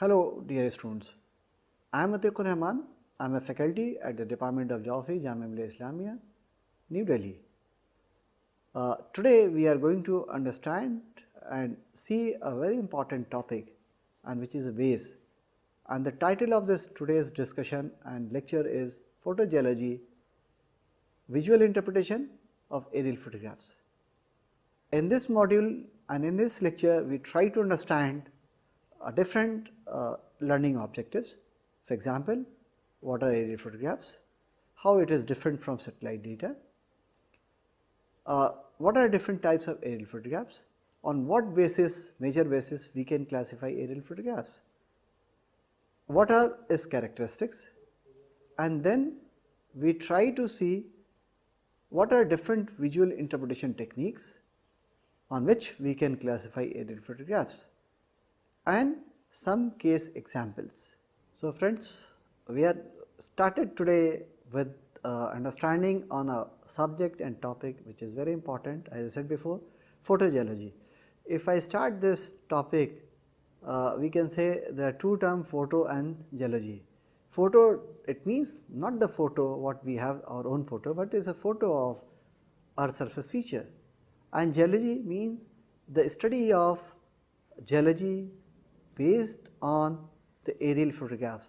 Hello dear students, I am Atiqur Rehman. I am a faculty at the Department of Geography, Jamia Millia Islamia, New Delhi. Today we are going to understand and see a very important topic and which is a base, and the title of this today's discussion and lecture is Photogeology, Visual Interpretation of Aerial Photographs. In this module and in this lecture we try to understand different learning objectives. For example, what are aerial photographs, how it is different from satellite data, what are different types of aerial photographs, on what basis, major basis we can classify aerial photographs, what are its characteristics, and then we try to see what are different visual interpretation techniques on which we can classify aerial photographs, and some case examples. So friends, we are started today with understanding on a subject and topic which is very important, as I said before, photogeology. If I start this topic, we can say there are two terms, photo and geology. Photo, it means not the photo what we have our own photo, but it is a photo of earth surface feature, and geology means the study of geology based on the aerial photographs.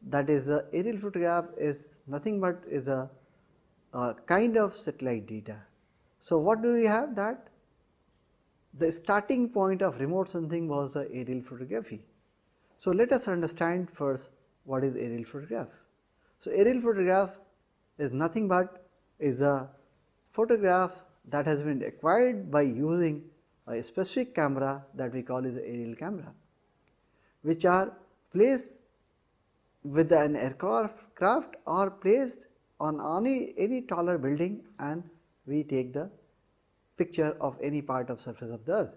That is, the aerial photograph is nothing but is a kind of satellite data. So what do we have? That the starting point of remote sensing was the aerial photography. So let us understand first what is aerial photograph. So aerial photograph is nothing but is a photograph that has been acquired by using a specific camera that we call as the aerial camera, which are placed with an aircraft or placed on any taller building, and we take the picture of any part of surface of the earth.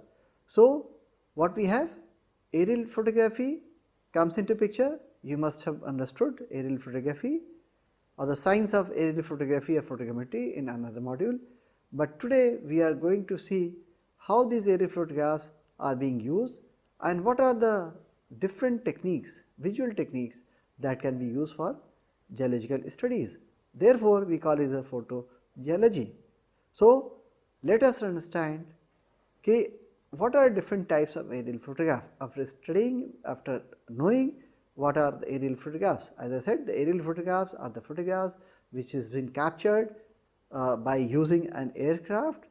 So what we have, aerial photography comes into picture. You must have understood aerial photography or the science of aerial photography or photogrammetry in another module, but today we are going to see how these aerial photographs are being used and what are the different techniques, visual techniques that can be used for geological studies. Therefore, we call it a photogeology. So let us understand what are different types of aerial photograph. After knowing what are the aerial photographs, as I said, the aerial photographs are the photographs which has been captured by using an aircraft,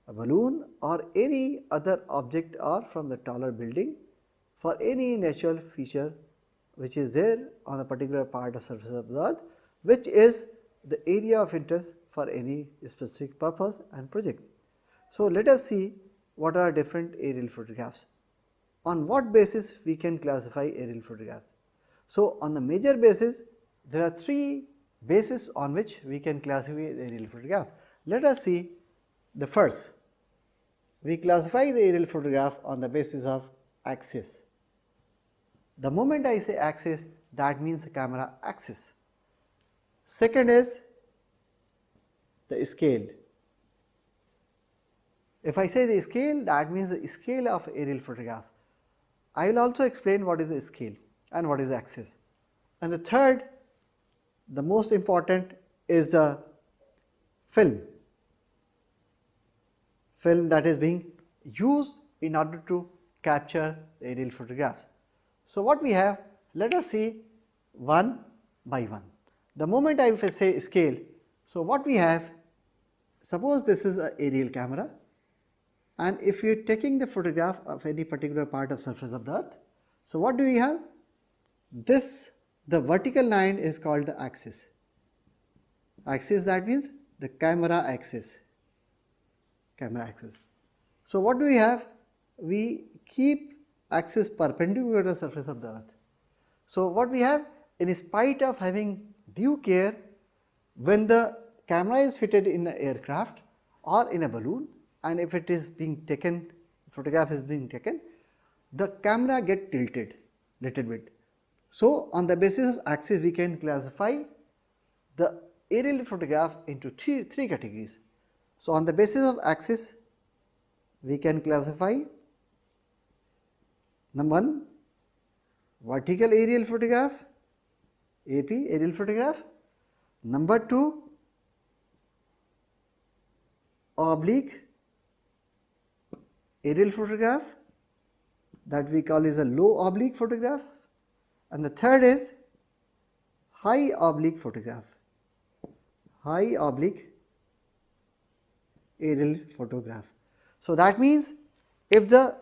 a balloon, or any other object, or from the taller building for any natural feature which is there on a particular part of surface of the earth, which is the area of interest for any specific purpose and project. So let us see what are different aerial photographs. On what basis we can classify aerial photograph? So on the major basis, there are three bases on which we can classify aerial photograph. Let us see the first. We classify the aerial photograph on the basis of axis. The moment I say axis, that means the camera axis. Second is the scale. If I say the scale, that means the scale of aerial photograph. I will also explain what is the scale and what is the axis. And the third, the most important, is the film that is being used in order to capture the aerial photographs. So what we have, let us see one by one. The moment I say scale, so what we have, suppose this is an aerial camera, and if you are taking the photograph of any particular part of surface of the earth, so what do we have? This, the vertical line is called the axis. Axis, that means the camera axis. So what do we have? We keep axis perpendicular to the surface of the earth. So what we have, in spite of having due care, when the camera is fitted in an aircraft or in a balloon, and if it is being taken, photograph is being taken, the camera get tilted little bit. So on the basis of axis, we can classify the aerial photograph into three categories. So on the basis of axis, we can classify number one, vertical aerial photograph, AP aerial photograph. Number 2, oblique aerial photograph, that we call is a low oblique photograph, and the third is high oblique photograph, high oblique aerial photograph. So that means if the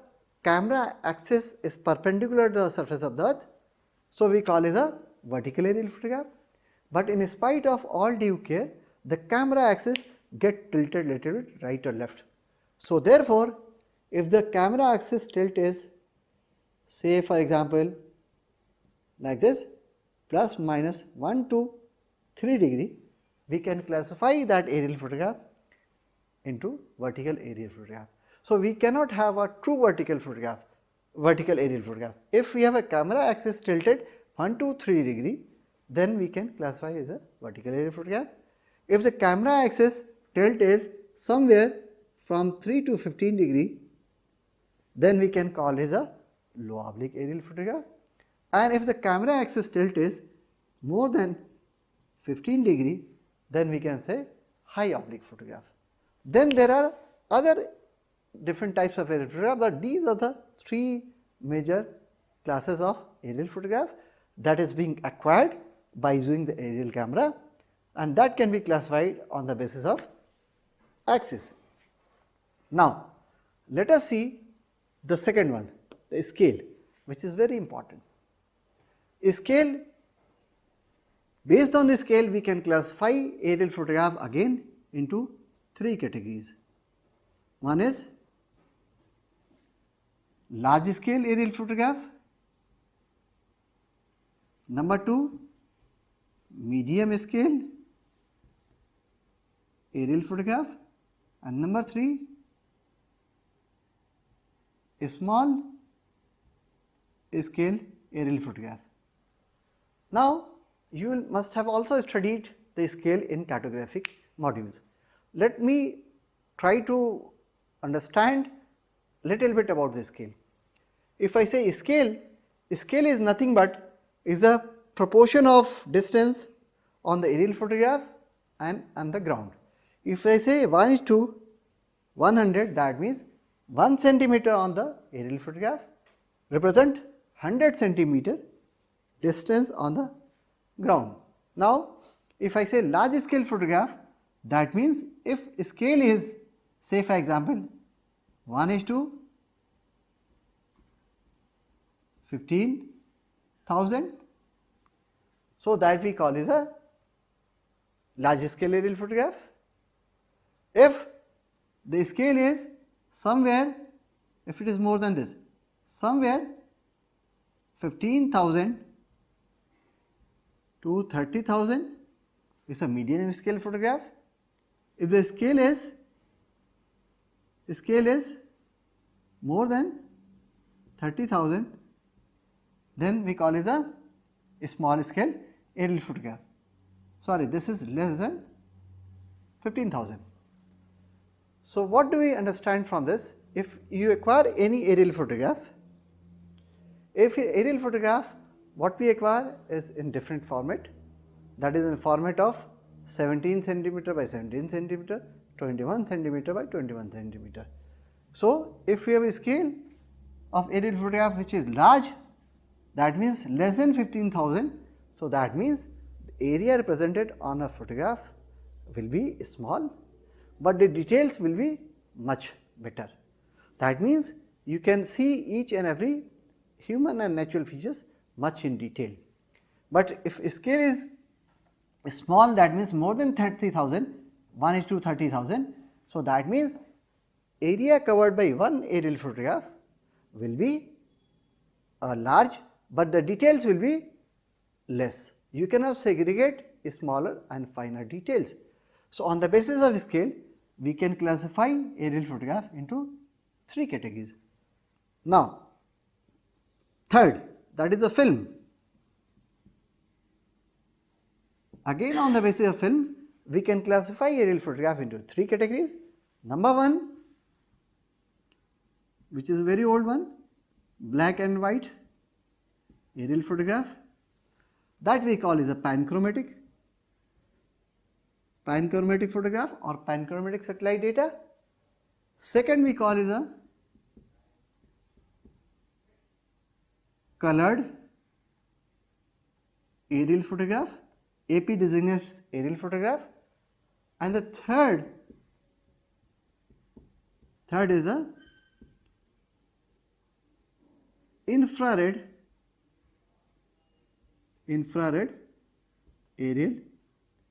camera axis is perpendicular to the surface of the earth, so we call it a vertical aerial photograph, but in spite of all due care, the camera axis get tilted little bit right or left. So therefore, if the camera axis tilt is, say for example like this, plus minus 1 to 3 degree, we can classify that aerial photograph into vertical aerial photograph. So we cannot have a true vertical photograph, vertical aerial photograph. If we have a camera axis tilted 1 to 3 degree, then we can classify as a vertical aerial photograph. If the camera axis tilt is somewhere from 3 to 15 degree, then we can call it a low oblique aerial photograph. And if the camera axis tilt is more than 15 degree, then we can say high oblique photograph. Then there are other different types of aerial photograph, but these are the 3 major classes of aerial photograph that is being acquired by using the aerial camera, and that can be classified on the basis of axis. Now let us see the second one, the scale, which is very important. Scale, based on the scale we can classify aerial photograph again into 3 categories. One is large scale aerial photograph, number 2 medium scale aerial photograph, and number 3 small scale aerial photograph. Now you must have also studied the scale in cartographic modules. Let me try to understand little bit about the scale. If I say scale, scale is nothing but is a proportion of distance on the aerial photograph and on the ground. If I say 1:100, that means 1 centimeter on the aerial photograph represent 100 centimeter distance on the ground. Now if I say large scale photograph, that means if scale is, say for example 1:15,000, so that we call is a large scale aerial photograph. If the scale is somewhere, if it is more than this, somewhere 15,000 to 30,000 is a medium scale photograph. If the scale is more than 30,000, then we call it a small scale aerial photograph. Sorry, this is less than 15,000. So what do we understand from this? If you acquire any aerial photograph, if aerial photograph, what we acquire is in different format, that is in format of 17 centimeter by 17 centimeter, 21 centimeter by 21 centimeter. So if we have a scale of aerial photograph which is large, that means less than 15,000, so that means the area represented on a photograph will be small, but the details will be much better. That means you can see each and every human and natural features much in detail. But if scale is small, that means more than 30,000, 1:30,000, so that means area covered by one aerial photograph will be large, but the details will be less. You cannot segregate smaller and finer details. So on the basis of scale, we can classify aerial photograph into 3 categories. Now third, that is a film. Again on the basis of film, we can classify aerial photograph into 3 categories. Number 1, which is a very old one, black and white aerial photograph, that we call is a panchromatic photograph or panchromatic satellite data. Second we call is a colored aerial photograph, AP designates aerial photograph, and the third is a infrared aerial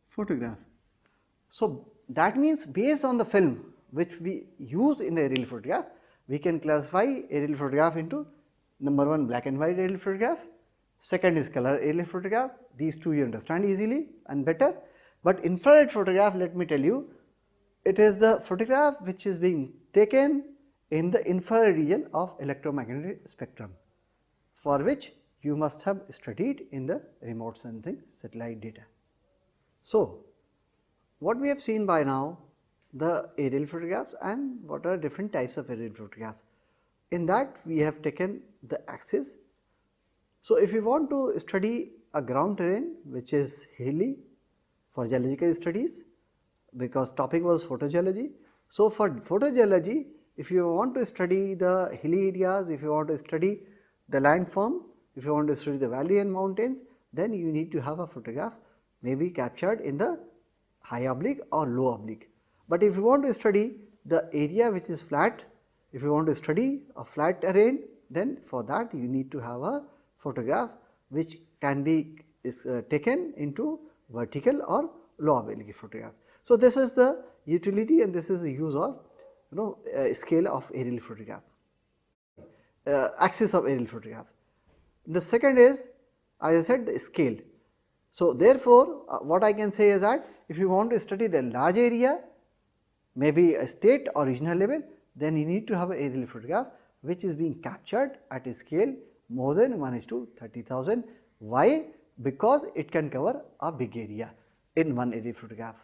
photograph. So that means based on the film which we use in the aerial photograph, we can classify aerial photograph into number 1 black and white aerial photograph, second is color aerial photograph. These two you understand easily and better. But infrared photograph, let me tell you, it is the photograph which is being taken in the infrared region of electromagnetic spectrum, for which you must have studied in the remote sensing satellite data. So what we have seen by now, the aerial photographs and what are different types of aerial photographs. In that we have taken the axis. So if you want to study a ground terrain which is hilly for geological studies, because topic was photogeology. So for photogeology, if you want to study the hilly areas, if you want to study the landform, if you want to study the valley and mountains, then you need to have a photograph maybe captured in the high oblique or low oblique. But if you want to study the area which is flat, if you want to study a flat terrain, then for that you need to have a photograph which can be taken into vertical or low oblique photograph. So this is the utility and this is the use of scale of aerial photograph, axis of aerial photograph. The second is, as I said, the scale. So therefore what I can say is that if you want to study the large area, maybe a state or regional level, then you need to have an aerial photograph which is being captured at a scale more than 1:30,000. Why? Because it can cover a big area in one aerial photograph.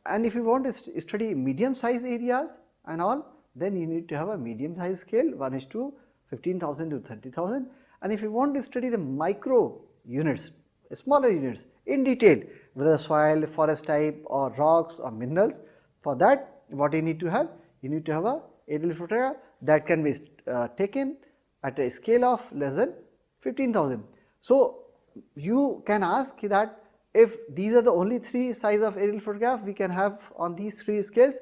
And if you want to study medium size areas and all, then you need to have a medium size scale 1:15,000 to 30,000. And if you want to study the micro units, smaller units in detail, whether soil, forest type or rocks or minerals, for that what you need to have? You need to have a aerial photograph that can be taken at a scale of less than 15,000. So you can ask that if these are the only 3 size of aerial photograph we can have on these 3 scales,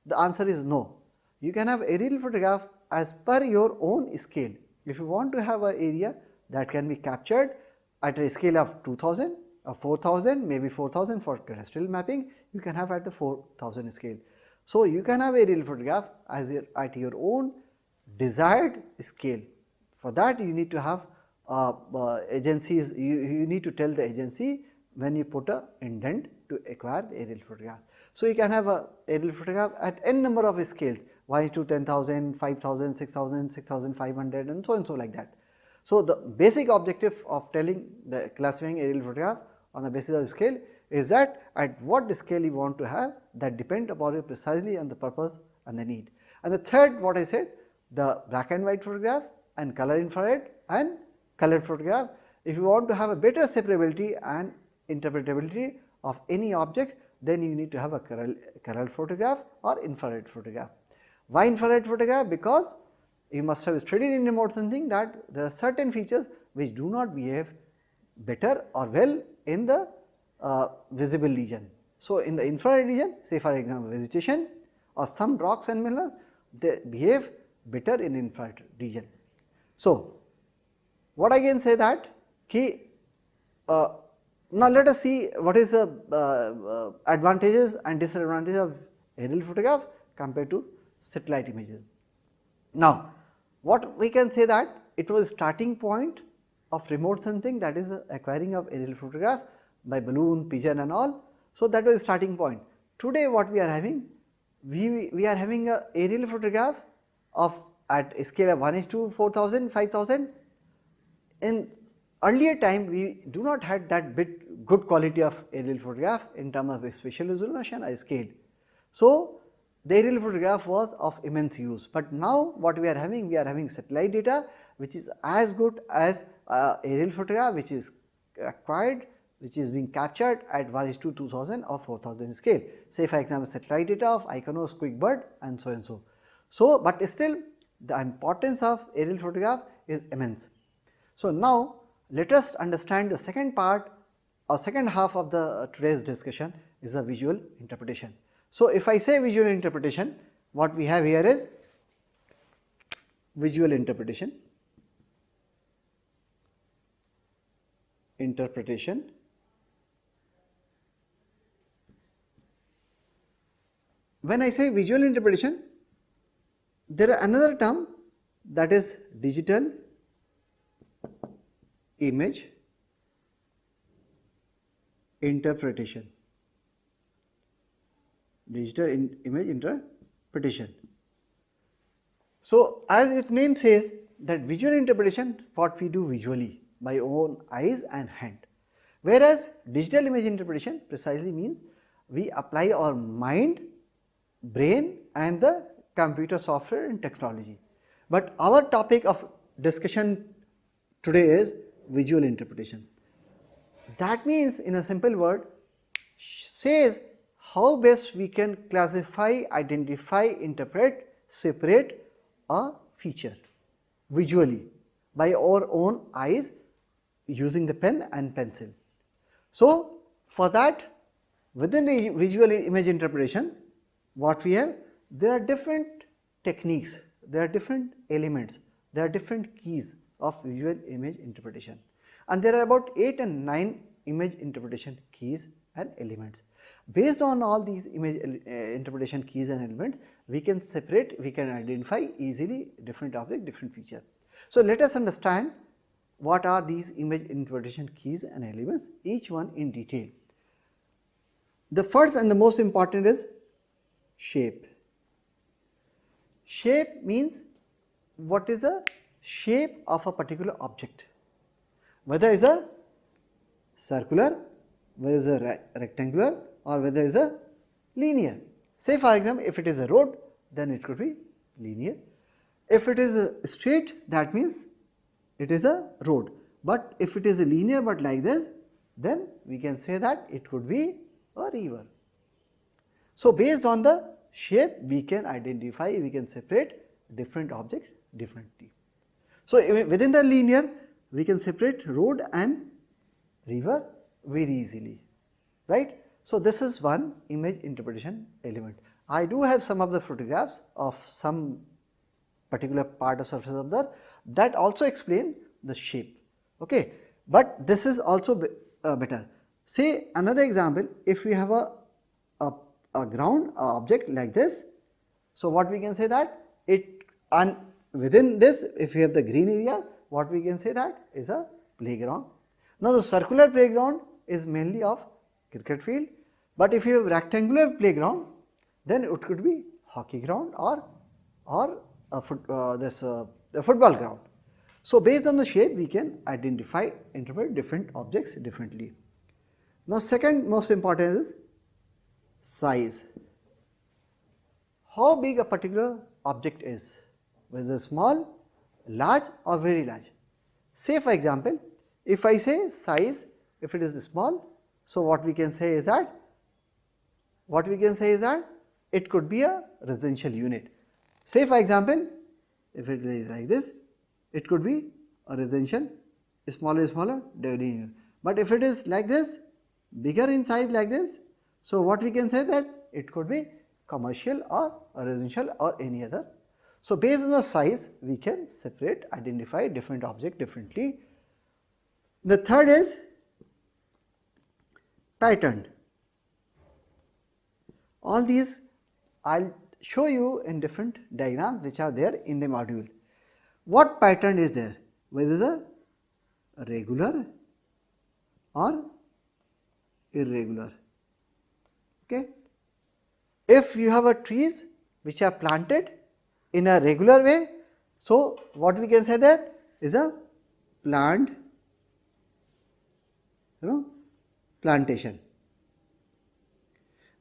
the answer is no. You can have aerial photograph as per your own scale. If you want to have an area that can be captured at a scale of 2000 or 4000, maybe 4000 for cadastral mapping, you can have at the 4000 scale. So you can have aerial photograph as at your own desired scale. For that you need to have agencies, you need to tell the agency when you put a indent to acquire the aerial photograph. So you can have a aerial photograph at n number of scales, 1:10,000, 5,000, 6,000, 6,500 and so like that. So the basic objective of telling the classifying aerial photograph on the basis of scale is that at what scale you want to have, that depend upon it precisely on the purpose and the need. And the third, what I said, the black and white photograph and color infrared and colored photograph. If you want to have a better separability and interpretability of any object, then you need to have a colored photograph or infrared photograph. Why infrared photograph? Because you must have studied in remote sensing that there are certain features which do not behave better or well in the visible region. So in the infrared region, say for example vegetation or some rocks and minerals, they behave better in infrared region. So what I can say that now let us see what is the advantages and disadvantages of aerial photograph compared to satellite images. Now what we can say that it was starting point of remote sensing, that is acquiring of aerial photograph by balloon, pigeon and all. So that was starting point. Today what we are having, we are having a aerial photograph of at a scale of 1:4000, 5000. In earlier time we do not had that bit good quality of aerial photograph in terms of spatial resolution or scale. So the aerial photograph was of immense use, but now what we are having satellite data which is as good as aerial photograph which is acquired, which is being captured at 1:2000 or 4000 scale. Say for example, satellite data of Iconos, Quickbird and so and so. So, but still the importance of aerial photograph is immense. So, now let us understand the second part or second half of the today's discussion is a visual interpretation. So, if I say visual interpretation, what we have here is visual interpretation. When I say visual interpretation, there are another term that is digital image interpretation. Image interpretation. So, as its name says that visual interpretation, what we do visually by own eyes and hand, whereas digital image interpretation precisely means we apply our mind, brain and the computer software and technology. But our topic of discussion today is visual interpretation. That means, in a simple word, says how best we can classify, identify, interpret, separate a feature visually by our own eyes using the pen and pencil. So, for that, within the visual image interpretation, what we have, there are different techniques, there are different elements, there are different keys of visual image interpretation, and there are about 8 and 9 image interpretation keys and elements. Based on all these image interpretation keys and elements, we can separate, we can identify easily different object, different feature. So, let us understand what are these image interpretation keys and elements, each one in detail. The first and the most important is shape. Shape means what is the shape of a particular object, whether it is a circular, whether it is a rectangular or whether it is a linear. Say for example, if it is a road, then it could be linear. If it is a straight, that means it is a road, but if it is a linear but like this, then we can say that it could be a river. So, based on the shape, we can identify, we can separate different objects differently. So, within the linear, we can separate road and river very easily, right. So, this is one image interpretation element. I do have some of the photographs of some particular part of surface of the earth that also explain the shape, okay. But this is also better. Say another example, if we have a ground object like this, so what we can say that it, and within this if we have the green area, what we can say that is a playground. Now, the circular playground is mainly of cricket field, but if you have rectangular playground, then it could be hockey ground or a football ground. So, based on the shape, we can identify, interpret different objects differently. Now, second most important is size. How big a particular object is, whether small, large or very large. Say for example, if I say size, if it is small, so what we can say is that, it could be a residential unit. Say for example, if it is like this, it could be a residential, smaller, unit. But if it is like this, bigger in size like this, so what we can say that it could be commercial or residential or any other. So, based on the size, we can separate, identify different object differently. The third is pattern. All these I will show you in different diagrams which are there in the module. What pattern is there? Whether it is a regular or irregular. Okay. If you have a trees which are planted in a regular way, so what we can say that is a planned plantation.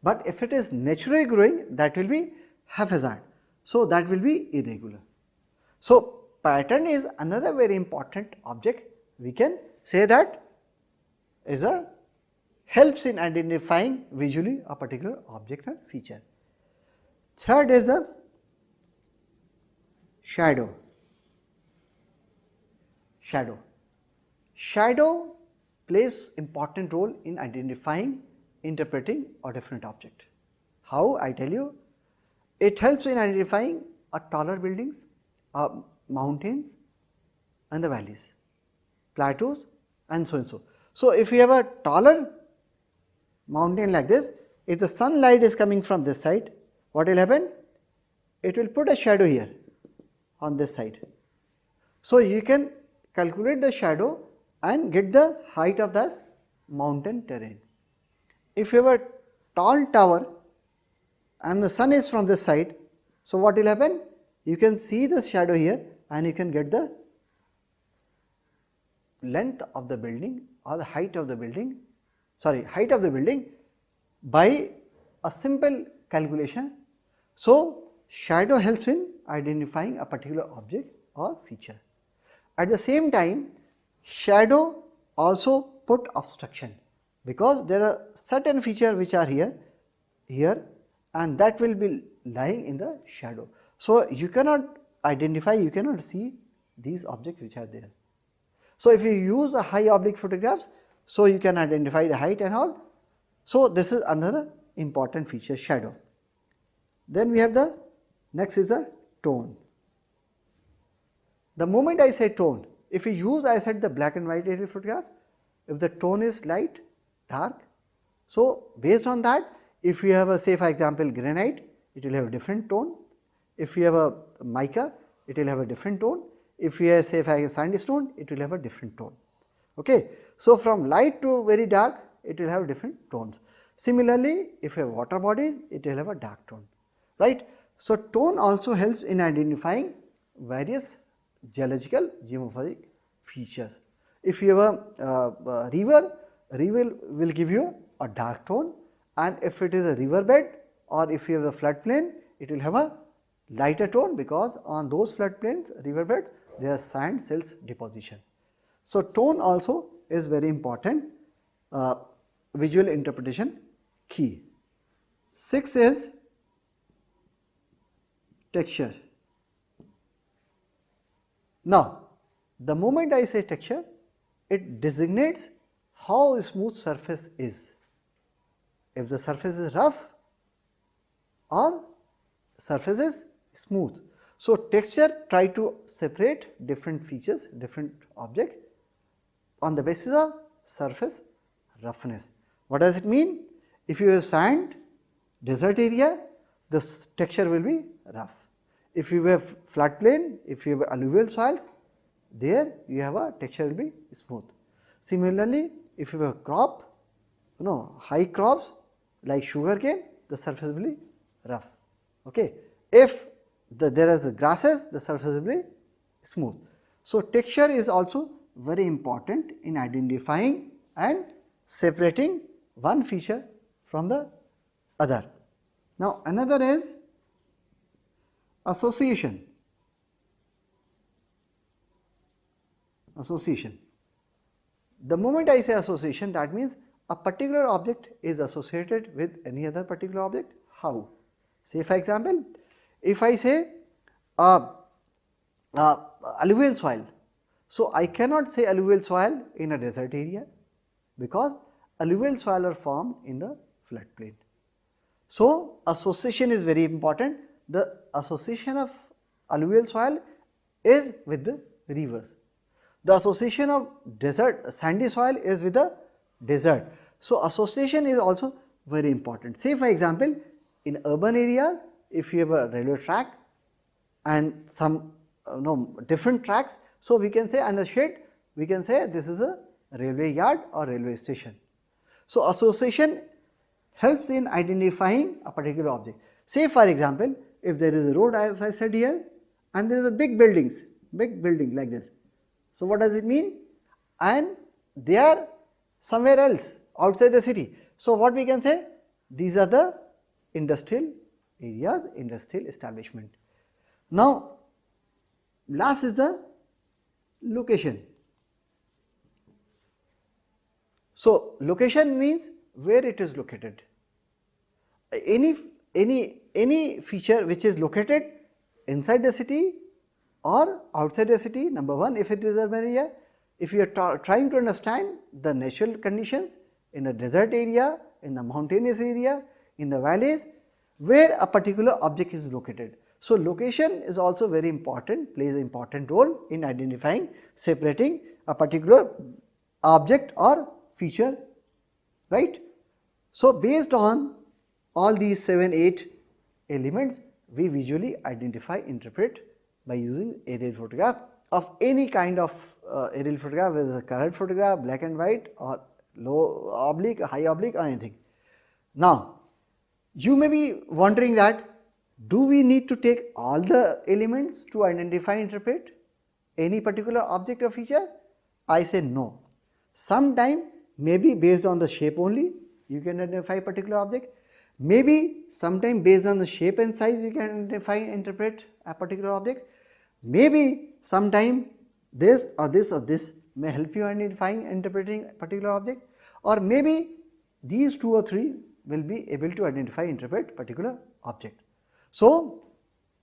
But if it is naturally growing, that will be haphazard, so that will be irregular. So, pattern is another very important object we can say that is a helps in identifying visually a particular object or feature. Third is the shadow. Shadow plays important role in identifying, interpreting a different object. How? I tell you, it helps in identifying a taller buildings, mountains and the valleys, plateaus and so and so. So, if you have a taller mountain like this, if the sunlight is coming from this side, what will happen? It will put a shadow here on this side. So, you can calculate the shadow and get the height of this mountain terrain. If you have a tall tower and the sun is from this side, so what will happen? You can see the shadow here and you can get the length of the building or the height of the building, height of the building by a simple calculation. So, shadow helps in identifying a particular object or feature. At the same time, shadow also put obstruction, because there are certain features which are here and that will be lying in the shadow. So, you cannot identify, you cannot see these objects which are there. So, if you use a high oblique photographs, so you can identify the height and all. So, this is another important feature, shadow. Then we have the next is the tone. The moment I say tone, if you use, I said, the black and white aerial photograph, if the tone is light, dark, so based on that, if you have a, say for example, granite, it will have a different tone. If you have a mica, it will have a different tone. If you have, say, a sandstone, it will have a different tone. Okay. So, from light to very dark, it will have different tones. Similarly, if you have water bodies, it will have a dark tone, right. So, tone also helps in identifying various geological geomorphologic features. If you have a river will give you a dark tone, and if it is a river bed or if you have a floodplain, it will have a lighter tone, because on those floodplains, river beds, there are sand silts deposition. So, tone also is very important visual interpretation key. 6 is texture. Now, the moment I say texture, it designates how smooth surface is. If the surface is rough or surface is smooth. So, texture try to separate different features, different object on the basis of surface roughness. What does it mean? If you have sand, desert area, the texture will be rough. If you have floodplain, if you have alluvial soils, there you have a texture will be smooth. Similarly, if you have a crop, high crops like sugarcane, the surface will be rough. Okay. If there is grasses, the surface will be smooth. So, texture is also very important in identifying and separating one feature from the other. Now, another is association. The moment I say association, that means a particular object is associated with any other particular object. How? Say for example, if I say alluvial soil, so I cannot say alluvial soil in a desert area, because alluvial soil are formed in the floodplain. So, association is very important. The association of alluvial soil is with the rivers. The association of desert sandy soil is with the desert. So, association is also very important. Say for example, in urban area, if you have a railway track and some different tracks, so we can say on the shade, we can say this is a railway yard or railway station. So, association helps in identifying a particular object. Say for example, if there is a road, as I said here, and there is a big building like this. So, what does it mean? And they are somewhere else outside the city. So, what we can say? These are the industrial areas, industrial establishment. Now, last is the location. So, location means where it is located. Any feature which is located inside the city or outside the city, number one, if it is urban area. If you are trying to understand the natural conditions in a desert area, in the mountainous area, in the valleys, where a particular object is located. So, location is also very important, plays an important role in identifying, separating a particular object or feature, right. So, based on all these 7-8 elements, we visually identify, interpret by using aerial photograph of any kind of aerial photograph, whether it is a colored photograph, black and white, or low oblique, high oblique, or anything. Now, you may be wondering that do we need to take all the elements to identify, interpret any particular object or feature? I say no. Sometime maybe based on the shape only you can identify a particular object, maybe sometime based on the shape and size you can identify, interpret a particular object, maybe sometime this or this or this may help you identifying, interpreting a particular object, or maybe these 2 or 3 will be able to identify, interpret particular object. So,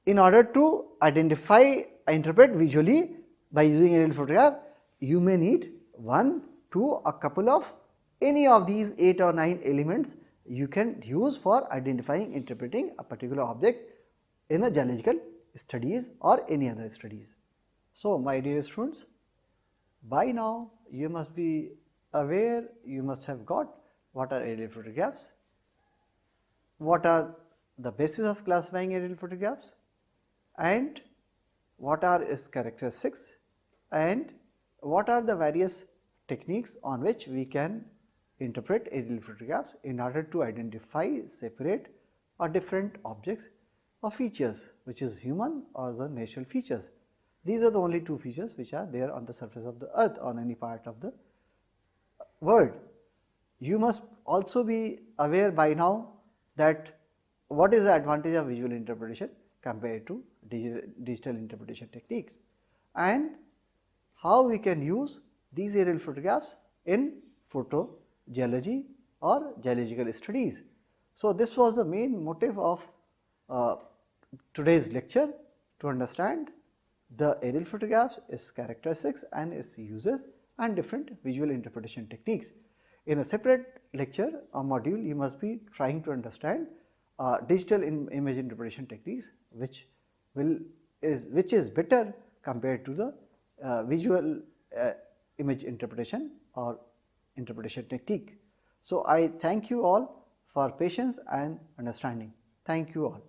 in order to identify, interpret visually by using aerial photograph, you may need 1, 2, a couple of any of these 8 or 9 elements you can use for identifying, interpreting a particular object in a geological studies or any other studies. So, my dear students, by now you must be aware, you must have got what are aerial photographs, what are the basis of classifying aerial photographs, and what are its characteristics, and what are the various techniques on which we can interpret aerial photographs in order to identify, separate or different objects or features, which is human or the natural features. These are the only 2 features which are there on the surface of the earth, on any part of the world. You must also be aware by now that what is the advantage of visual interpretation compared to digital interpretation techniques, and how we can use these aerial photographs in photo geology or geological studies. So, this was the main motive of today's lecture, to understand the aerial photographs, its characteristics and its uses, and different visual interpretation techniques. In a separate lecture or module, you must be trying to understand digital image interpretation techniques, which is better compared to the visual image interpretation or interpretation technique. So, I thank you all for patience and understanding. Thank you all.